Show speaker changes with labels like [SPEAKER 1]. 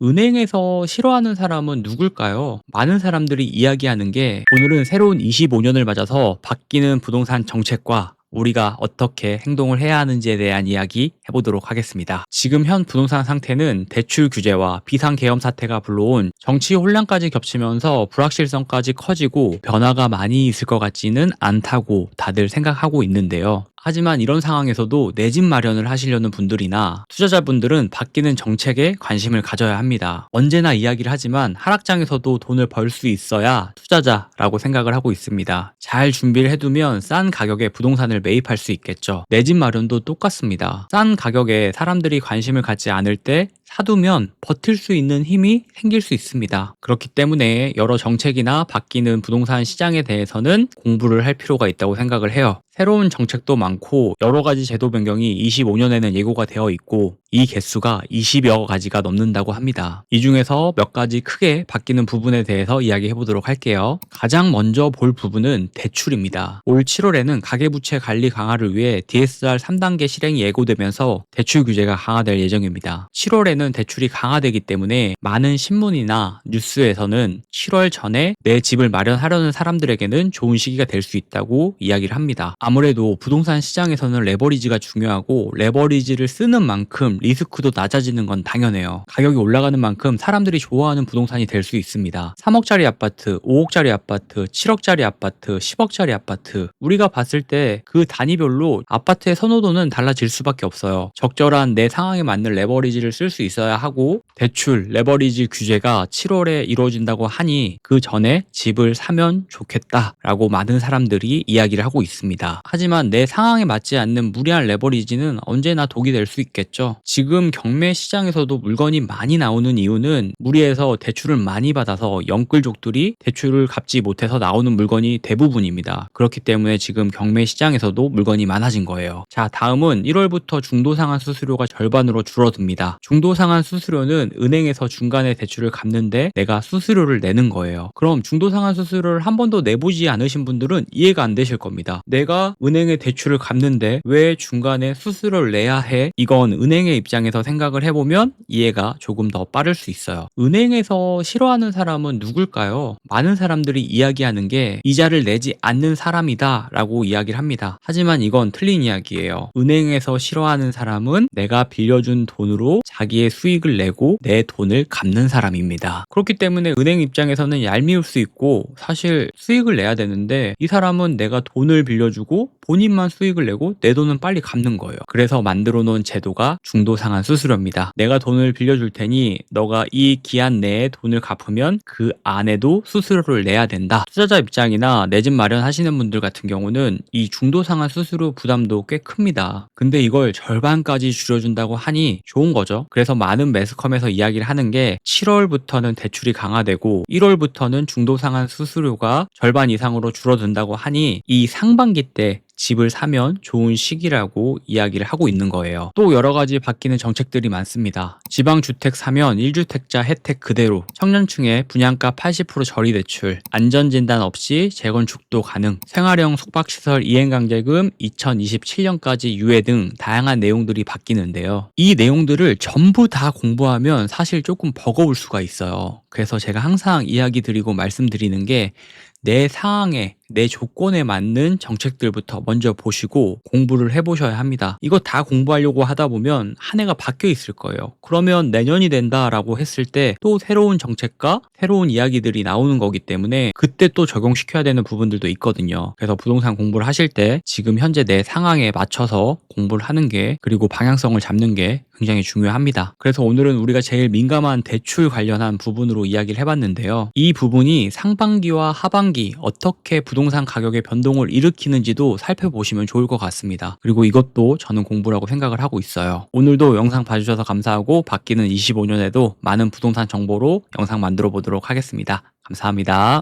[SPEAKER 1] 은행에서 싫어하는 사람은 누굴까요? 많은 사람들이 이야기하는 게 오늘은 새로운 25년을 맞아서 바뀌는 부동산 정책과 우리가 어떻게 행동을 해야 하는지에 대한 이야기 해보도록 하겠습니다. 지금 현 부동산 상태는 대출 규제와 비상계엄 사태가 불러온 정치 혼란까지 겹치면서 불확실성까지 커지고 변화가 많이 있을 것 같지는 않다고 다들 생각하고 있는데요. 하지만 이런 상황에서도 내 집 마련을 하시려는 분들이나 투자자분들은 바뀌는 정책에 관심을 가져야 합니다. 언제나 이야기를 하지만 하락장에서도 돈을 벌 수 있어야 투자자라고 생각을 하고 있습니다. 잘 준비를 해두면 싼 가격에 부동산을 매입할 수 있겠죠. 내 집 마련도 똑같습니다. 싼 가격에 사람들이 관심을 갖지 않을 때 사두면 버틸 수 있는 힘이 생길 수 있습니다. 그렇기 때문에 여러 정책이나 바뀌는 부동산 시장에 대해서는 공부를 할 필요가 있다고 생각을 해요. 새로운 정책도 많고 여러 가지 제도 변경이 25년에는 예고가 되어 있고 이 개수가 20여 가지가 넘는다고 합니다. 이 중에서 몇 가지 크게 바뀌는 부분에 대해서 이야기해 보도록 할게요. 가장 먼저 볼 부분은 대출입니다. 올 7월에는 가계부채 관리 강화를 위해 DSR 3단계 실행이 예고되면서 대출 규제가 강화될 예정입니다. 7월에는 대출이 강화되기 때문에 많은 신문이나 뉴스에서는 7월 전에 내 집을 마련하려는 사람들에게는 좋은 시기가 될 수 있다고 이야기를 합니다. 아무래도 부동산 시장에서는 레버리지가 중요하고 레버리지를 쓰는 만큼 리스크도 낮아지는 건 당연해요. 가격이 올라가는 만큼 사람들이 좋아하는 부동산이 될 수 있습니다. 3억짜리 아파트, 5억짜리 아파트, 7억짜리 아파트, 10억짜리 아파트 우리가 봤을 때 그 단위별로 아파트의 선호도는 달라질 수밖에 없어요. 적절한 내 상황에 맞는 레버리지를 쓸 수 있어야 하고 대출, 레버리지 규제가 7월에 이루어진다고 하니 그 전에 집을 사면 좋겠다라고 많은 사람들이 이야기를 하고 있습니다. 하지만 내 상황에 맞지 않는 무리한 레버리지는 언제나 독이 될 수 있겠죠. 지금 경매 시장에서도 물건이 많이 나오는 이유는 무리해서 대출을 많이 받아서 영끌족들이 대출을 갚지 못해서 나오는 물건이 대부분입니다. 그렇기 때문에 지금 경매 시장에서도 물건이 많아진 거예요. 자, 다음은 1월부터 중도상환 수수료가 절반으로 줄어듭니다. 중도상환 수수료는 은행에서 중간에 대출을 갚는데 내가 수수료를 내는 거예요. 그럼 중도상환 수수료를 한 번도 내보지 않으신 분들은 이해가 안 되실 겁니다. 내가 은행에 대출을 갚는데 왜 중간에 수수료를 내야 해? 이건 은행의 입장에서 생각을 해보면 이해가 조금 더 빠를 수 있어요. 은행에서 싫어하는 사람은 누굴까요? 많은 사람들이 이야기하는 게 이자를 내지 않는 사람이다 라고 이야기를 합니다. 하지만 이건 틀린 이야기예요. 은행에서 싫어하는 사람은 내가 빌려준 돈으로 자기의 수익을 내고 내 돈을 갚는 사람입니다. 그렇기 때문에 은행 입장에서는 얄미울 수 있고 사실 수익을 내야 되는데 이 사람은 내가 돈을 빌려주고 본인만 수익을 내고 내 돈은 빨리 갚는 거예요. 그래서 만들어 놓은 제도가 중도상환 수수료입니다. 내가 돈을 빌려줄 테니 너가 이 기한 내에 돈을 갚으면 그 안에도 수수료를 내야 된다. 투자자 입장이나 내 집 마련하시는 분들 같은 경우는 이 중도상환 수수료 부담도 꽤 큽니다. 근데 이걸 절반까지 줄여준다고 하니 좋은 거죠. 그래서 많은 매스컴에서 이야기를 하는 게 7월부터는 대출이 강화되고 1월부터는 중도상환 수수료가 절반 이상으로 줄어든다고 하니 이 상반기 때 집을 사면 좋은 시기라고 이야기를 하고 있는 거예요. 또 여러 가지 바뀌는 정책들이 많습니다. 지방주택 사면 1주택자 혜택 그대로, 청년층의 분양가 80% 저리 대출, 안전진단 없이 재건축도 가능, 생활형 숙박시설 이행강제금 2027년까지 유예 등 다양한 내용들이 바뀌는데요. 이 내용들을 전부 다 공부하면 사실 조금 버거울 수가 있어요. 그래서 제가 항상 이야기 드리고 말씀드리는 게 내 상황에 내 조건에 맞는 정책들부터 먼저 보시고 공부를 해보셔야 합니다. 이거 다 공부하려고 하다 보면 한 해가 바뀌어 있을 거예요. 그러면 내년이 된다라고 했을 때 또 새로운 정책과 새로운 이야기들이 나오는 거기 때문에 그때 또 적용시켜야 되는 부분들도 있거든요. 그래서 부동산 공부를 하실 때 지금 현재 내 상황에 맞춰서 공부를 하는 게 그리고 방향성을 잡는 게 굉장히 중요합니다. 그래서 오늘은 우리가 제일 민감한 대출 관련한 부분으로 이야기를 해봤는데요. 이 부분이 상반기와 하반기 어떻게 부동산 가격의 변동을 일으키는지도 살펴보시면 좋을 것 같습니다. 그리고 이것도 저는 공부라고 생각을 하고 있어요. 오늘도 영상 봐주셔서 감사하고 바뀌는 25년에도 많은 부동산 정보로 영상 만들어 보도록 하겠습니다. 감사합니다.